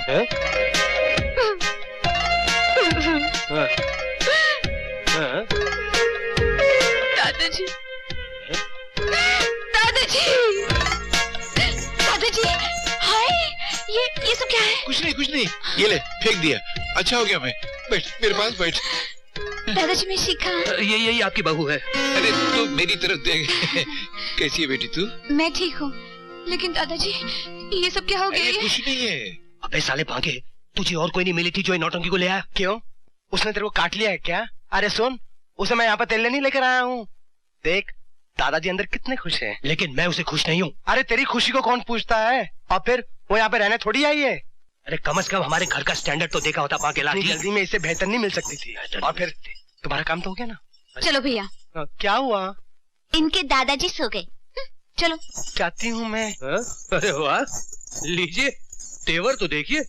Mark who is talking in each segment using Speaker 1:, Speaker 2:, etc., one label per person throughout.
Speaker 1: दादाजी, दादाजी, दादाजी, हाय, ये सब क्या है?
Speaker 2: कुछ नहीं, ये ले फेंक दिया। अच्छा हो गया मैं। बैठ मेरे पास बैठ।
Speaker 1: दादाजी मैं शिखा।
Speaker 3: ये आपकी बहू है।
Speaker 2: अरे तू मेरी तरफ देख। कैसी है बेटी तू?
Speaker 1: मैं ठीक हूँ, लेकिन दादाजी ये सब क्या हो गया?
Speaker 2: कुछ नहीं है।
Speaker 3: अबे साले भागे, तुझे और कोई नहीं मिली थी जो इन नौटंकी को ले आया?
Speaker 4: क्यों, उसने तेरे को काट लिया है क्या? अरे सुन, उसे मैं यहाँ पर तेल नहीं लेकर आया हूँ। देख दादाजी अंदर कितने खुश हैं।
Speaker 3: लेकिन मैं उसे खुश नहीं हूँ।
Speaker 4: अरे तेरी खुशी को कौन पूछता है? और फिर वो यहाँ पे रहने थोड़ी आई है।
Speaker 3: अरे कम से कम हमारे घर का स्टैंडर्ड तो देखा होता बाकी लाठी।
Speaker 4: जल्दी में इससे बेहतर नहीं मिल सकती थी। और फिर तुम्हारा काम तो हो गया ना।
Speaker 1: चलो भैया।
Speaker 4: क्या हुआ?
Speaker 1: इनके दादाजी सो गए। चलो।
Speaker 4: चाहती हूँ मैं।
Speaker 3: अरे वाह, लीजिए तेवर तो देखिए,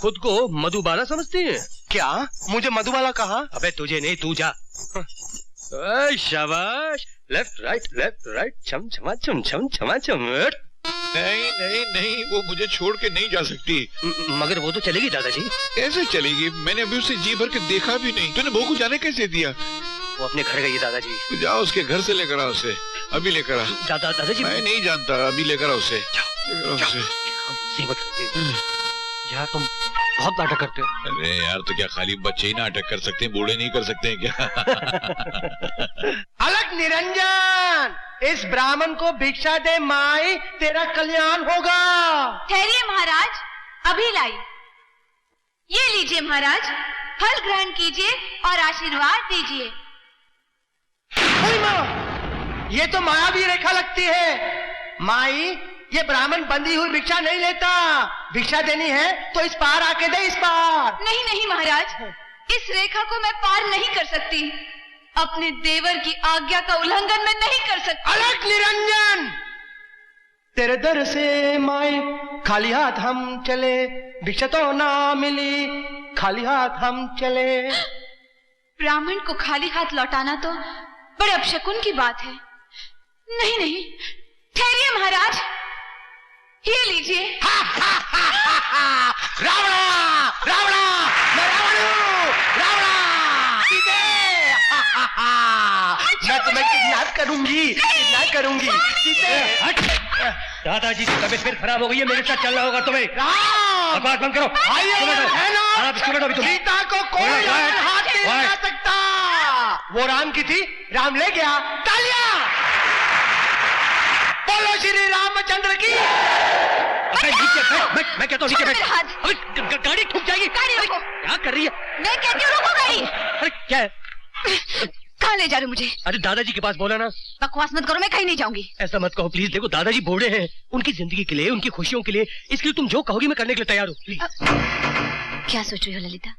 Speaker 3: खुद को मधुबाला समझती हैं।
Speaker 4: क्या मुझे मधुबाला कहा?
Speaker 3: अबे तुझे नहीं, तू जा। शाबाश, लेफ्ट राइट, छम छमा छम छम छमा छम।
Speaker 2: नहीं, वो मुझे छोड़ के नहीं जा सकती।
Speaker 3: मगर वो तो चलेगी दादाजी।
Speaker 2: कैसे चलेगी? मैंने अभी उसे जी भर के देखा भी नहीं। तूने बहू को जाने कैसे दिया?
Speaker 3: वो अपने घर गई है दादाजी।
Speaker 2: तू जाओ उसके घर से लेकर आ उसे, अभी लेकर आ।
Speaker 3: दादाजी
Speaker 2: मैं नहीं जानता, अभी लेकर आ उसे।
Speaker 3: यार तुम बहुत नाटक करते हो।
Speaker 2: अरे यार तो क्या खाली बच्चे ही नाटक कर सकते हैं, बूढ़े नहीं कर सकते हैं क्या?
Speaker 4: अलग निरंजन, इस ब्राह्मण को भिक्षा दे माई, तेरा कल्याण होगा।
Speaker 1: ठहरिए महाराज, अभी लाई। ये लीजिए महाराज, फल ग्रहण कीजिए और आशीर्वाद दीजिए।
Speaker 4: ये तो मायावी रेखा लगती है। माई, ये ब्राह्मण बंधी हुई भिक्षा नहीं लेता। भिक्षा देनी है तो इस पार आके दे, इस पार।
Speaker 1: नहीं महाराज, इस रेखा को मैं पार नहीं कर सकती। अपने देवर की आज्ञा का उल्लंघन मैं नहीं कर सकती।
Speaker 4: अलग निरंजन, तेरे दर से माई खाली हाथ हम चले, भिक्षा तो ना मिली, खाली हाथ हम चले।
Speaker 1: ब्राह्मण को खाली हाथ लौटाना तो बड़े अपशकुन की बात है। नहीं, ठहरिए महाराज, ये लीजिए।
Speaker 4: रावणा, मैं रावण हूँ, रावणा। मैं तुम्हें किडनैप करूंगी।
Speaker 3: दादाजी की तबीयत फिर खराब हो गई है, मेरे साथ चलना होगा तुम्हें। बकवास बंद करो।
Speaker 4: सीता को कोई हाथ नहीं लगा सकता। वो राम की थी, राम ले गया। तालियां बोलो श्री रामचंद्र की।
Speaker 3: मैं कहता हूँ नीचे बैठ। अबे गाड़ी ठुक जाएगी। क्या कर रही है?
Speaker 1: मैं कहती हूँ रुको गाड़ी।
Speaker 3: अरे क्या है?
Speaker 1: कहाँ ले जा रहे मुझे?
Speaker 3: अरे दादाजी के पास बोला ना।
Speaker 1: बकवास मत करो, मैं कहीं नहीं जाऊंगी।
Speaker 3: ऐसा मत कहो प्लीज। देखो दादाजी बूढ़े हैं, उनकी जिंदगी के लिए, उनकी खुशियों के लिए, इसके लिए तुम जो कहोगी मैं करने के लिए तैयार हूँ।
Speaker 1: क्या सोच रही हो ललिता?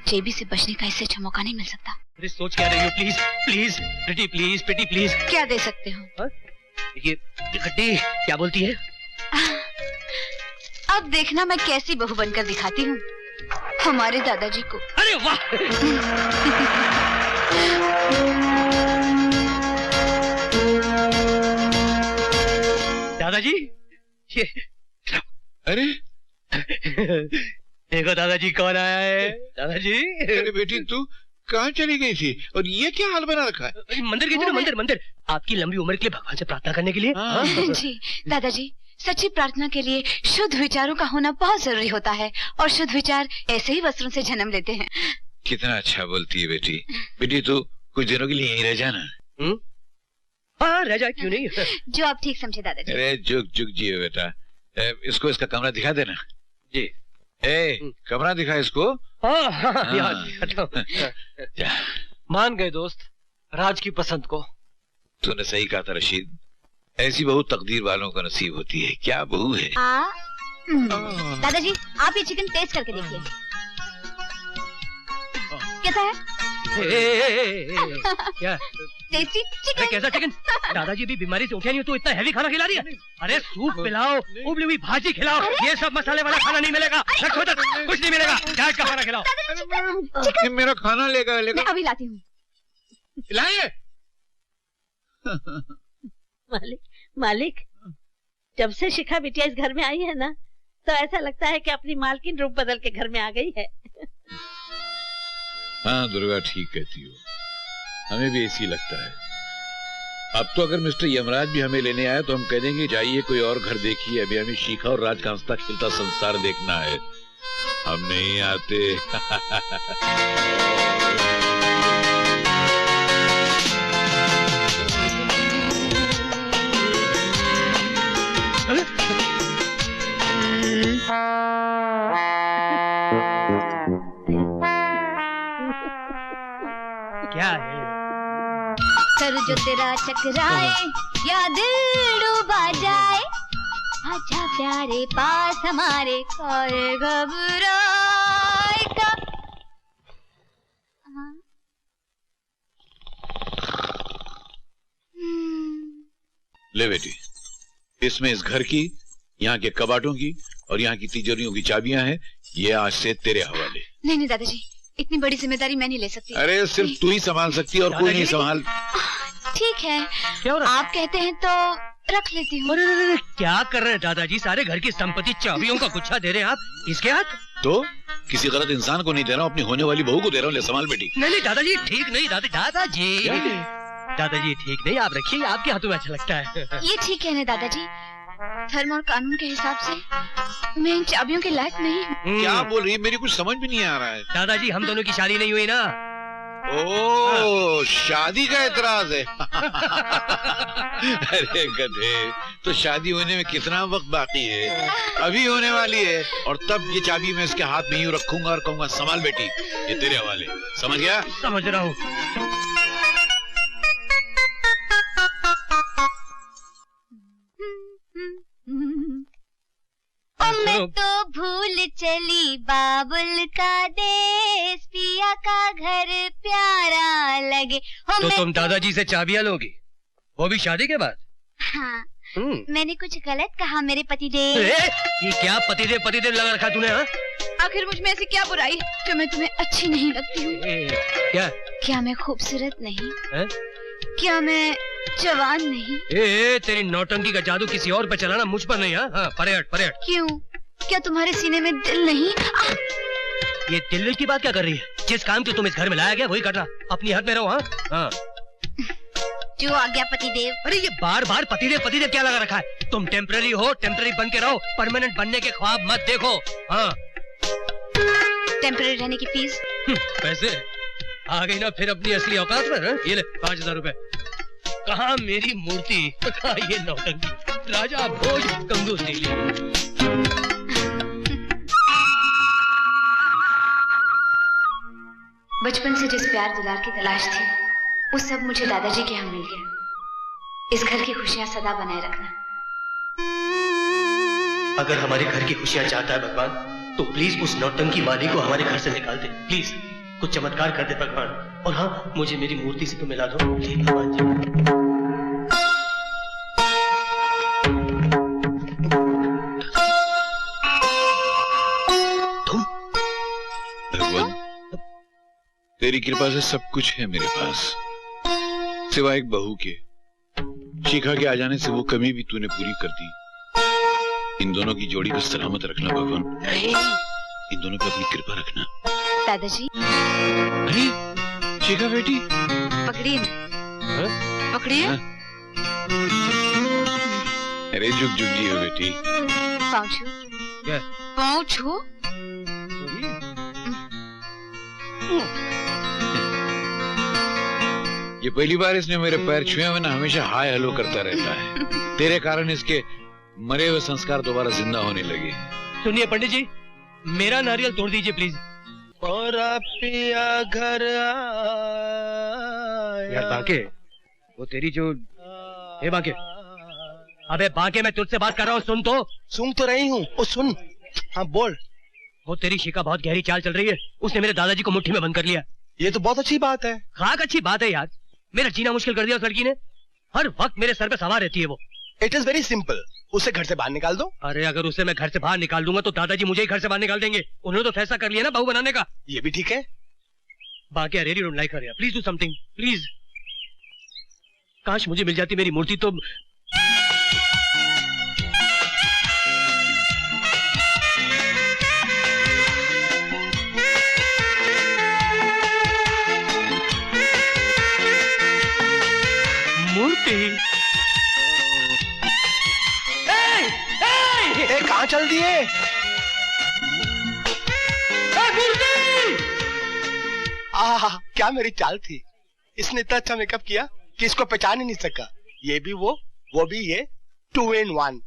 Speaker 1: जेबी से बचने का इससे अच्छा मौका नहीं मिल सकता।
Speaker 3: अरे सोच क्या रही हो? Please Preeti please.
Speaker 1: क्या दे सकते हो?
Speaker 3: ये गड्डी क्या बोलती है?
Speaker 1: अब देखना मैं कैसी बहू बनकर दिखाती हूँ हमारे दादाजी को।
Speaker 3: अरे वाह। दादाजी ये
Speaker 2: अरे
Speaker 3: देखो दादाजी कौन आया है। दादाजी।
Speaker 2: अरे बेटी तू कहाँ चली गई थी और ये क्या हाल बना रखा है?
Speaker 3: मंदिर गई थी ना, मंदिर आपकी लंबी उम्र के लिए भगवान से प्रार्थना करने के लिए।
Speaker 1: जी दादाजी, सच्ची प्रार्थना के लिए शुद्ध विचारों का होना बहुत जरूरी होता है और शुद्ध विचार ऐसे ही वस्त्रों से जन्म लेते हैं।
Speaker 2: कितना अच्छा बोलती है बेटी तू कुछ दिनों के लिए यहीं रह जाना।
Speaker 3: हाँ रह जा, क्यों नहीं।
Speaker 1: जो आप ठीक समझे दादाजी।
Speaker 2: अरे जुग जियो बेटा। इसको इसका कमरा दिखा देना।
Speaker 3: जी।
Speaker 2: कमरा दिखा इसको।
Speaker 4: मान गए दोस्त, राज की पसंद को।
Speaker 2: तूने सही कहा था रशीद, ऐसी बहू तकदीर वालों का नसीब होती है। क्या बहू है।
Speaker 1: दादाजी आप ये चिकन टेस्ट करके देखिए, कैसा है?
Speaker 3: क्या
Speaker 1: टेस्टी चिकन।
Speaker 3: कैसा चिकन? दादाजी भी बीमारी से उठे नहीं हो तो इतना हैवी खाना खिला रही है। अरे सूप पिलाओ, उबली हुई भाजी खिलाओ, ये सब मसाले वाला खाना नहीं मिलेगा। कुछ नहीं मिलेगा, डाइट का खाना खिलाओ।
Speaker 2: मेरा खाना लेगा।
Speaker 1: मैं अभी लाती हूँ।
Speaker 5: मालिक जब से शिखा बिटिया इस घर में आई है ना, तो ऐसा लगता है कि अपनी मालकिन रूप बदल के घर में आ गई है।
Speaker 2: हाँ दुर्गा ठीक कहती हो, हमें भी ऐसी लगता है। अब तो अगर मिस्टर यमराज भी हमें लेने आए तो हम कह देंगे जाइए कोई और घर देखिए, अभी हमें शिखा और राज का हंसता खेलता संसार देखना है, हम नहीं आते।
Speaker 3: क्या है?
Speaker 1: सर जो तेरा चकराए या दिल डूबा जाए, आजा प्यारे पास हमारे कोई घबराए का।
Speaker 2: ले बेटी, इसमें इस घर की, यहाँ के कबाटों की और यहाँ की तिजोरियों की चाबियां हैं, ये आज से तेरे हवाले।
Speaker 1: नहीं नहीं दादाजी, इतनी बड़ी जिम्मेदारी मैं नहीं ले सकती।
Speaker 2: अरे सिर्फ तू ही संभाल सकती है और कोई नहीं संभाल।
Speaker 1: ठीक है,
Speaker 3: क्या हो रहा है?
Speaker 1: आप कहते हैं तो रख लेती हूँ।
Speaker 3: अरे क्या कर रहे हैं दादाजी? सारे घर की संपत्ति चाबियों का गुच्छा दे रहे हैं आप इसके हाथ?
Speaker 2: तो किसी गलत इंसान को नहीं दे रहा हूँ, अपनी होने वाली बहू को दे रहा हूँ, ले संभाल बेटी।
Speaker 3: नहीं दादाजी ठीक नहीं, दादाजी ठीक नहीं, आप रखिए, आपके हाथों में अच्छा लगता है।
Speaker 1: ये ठीक है ना दादाजी, धर्म और कानून के हिसाब से मैं इन चाबियों के लायक नहीं हूँ।
Speaker 2: क्या बोल रही है, मेरी कुछ समझ भी नहीं आ रहा है।
Speaker 3: दादाजी हम दोनों की शादी नहीं हुई ना।
Speaker 2: ओ शादी का एतराज है। अरे गधे, तो शादी होने में कितना वक्त बाकी है, अभी होने वाली है, और तब ये चाबी मैं इसके हाथ में यूं रखूंगा और कहूंगा संभाल बेटी, ये तेरे हवाले। समझ गया?
Speaker 3: समझ रहा हूँ।
Speaker 1: मैं तो भूल चली बाबुल का देश, पिया का घर प्यारा लगे।
Speaker 3: तो तुम दादाजी से चाबियां लोगी, वो भी शादी के बाद?
Speaker 1: हाँ, मैंने कुछ गलत कहा मेरे पतिदेव?
Speaker 3: ये क्या पतिदेव लगा रखा तूने? हाँ?
Speaker 1: आखिर मुझ में ऐसी क्या बुराई जो मैं तुम्हें अच्छी नहीं लगती हूँ? क्या मैं खूबसूरत नहीं? क्या मैं जवान नहीं?
Speaker 3: तेरी नौटंकी का जादू किसी और पे चलाना, मुझ पर नहीं। हाँ, परेड।
Speaker 1: क्यों? क्या तुम्हारे सीने में दिल नहीं?
Speaker 3: ये दिल की बात क्या कर रही है? जिस काम के तुम इस घर में लाया गया वही करना, अपनी हद में रहो। हाँ
Speaker 1: जो आ गया पतिदेव।
Speaker 3: अरे ये बार पतिदेव क्या लगा रखा है? तुम टेम्पररी हो, टेम्पररी बन के रहो, परमानेंट बनने के ख्वाब मत देखो। हाँ,
Speaker 1: टेम्पररी रहने की फीस?
Speaker 3: पैसे आ गई ना फिर अपनी असली औकात पर। ये ले 5000 रुपए। कहाँ मेरी मूर्ति, कहाँ ये नौटंकी, राजा भोज कंजूस निकली।
Speaker 1: बचपन से जिस प्यार दुलार की तलाश थी वो सब मुझे दादाजी के यहाँ मिल गया। इस घर की खुशियाँ सदा बनाए रखना।
Speaker 4: अगर हमारे घर की खुशियाँ चाहता है भगवान, तो प्लीज उस नौटंकी माली को हमारे घर से निकाल दे। प्लीज कुछ चमत्कार कर दे भगवान। और हाँ, मुझे मेरी मूर्ति से तो मिला दो प्लीज भगवान जी।
Speaker 2: भगवान तेरी कृपा से सब कुछ है मेरे पास, सिवाय एक बहू के। शिखा के आ जाने से वो कमी भी तूने पूरी कर दी। इन दोनों की जोड़ी को सलामत रखना भगवान, इन दोनों पे अपनी कृपा रखना।
Speaker 1: दादाजी
Speaker 2: अरे शिखा बेटी,
Speaker 1: पकड़िए पकड़िए।
Speaker 2: अरे झुक जी हो बेटी।
Speaker 1: पाँव छू।
Speaker 3: क्या?
Speaker 1: पाँव छू।
Speaker 2: ये पहली बार इसने मेरे पैर छुए हुए ना, हमेशा हाय हेलो करता रहता है। तेरे कारण इसके मरे हुए संस्कार दोबारा जिंदा होने लगे।
Speaker 3: सुनिए पंडित जी, मेरा नारियल तोड़ दीजिए प्लीज।
Speaker 4: और पिया घर आया।
Speaker 3: यार बांके, वो तेरी जो ए बांके, अबे बांके मैं तुझसे बात कर रहा हूँ, सुन तो।
Speaker 4: सुन तो रही हूँ, ओ सुन। हाँ बोल।
Speaker 3: वो तेरी शिखा बहुत गहरी चाल चल रही है, उसने मेरे दादाजी को मुट्ठी में बंद कर लिया।
Speaker 4: ये तो बहुत अच्छी बात है।
Speaker 3: खाक अच्छी बात है यार, मेरा जीना मुश्किल कर दिया उस लड़की ने। हर वक्त मेरे सर पे सवार रहती है वो।
Speaker 4: इट इज वेरी सिंपल, उसे घर से बाहर निकाल दो।
Speaker 3: अरे अगर उसे मैं घर से बाहर निकाल दूंगा तो दादाजी मुझे ही घर से बाहर निकाल देंगे। उन्होंने तो फैसला कर लिया ना बहू बनाने का।
Speaker 4: ये भी ठीक है।
Speaker 3: बाकी I really don't like her, please do something please. काश मुझे मिल जाती मेरी मूर्ति तो। मूर्ति।
Speaker 6: कहाँ चल दिए? क्या मेरी चाल थी। इसने इतना अच्छा मेकअप किया कि इसको पहचान ही नहीं सका। ये भी वो भी ये, 2 in 1।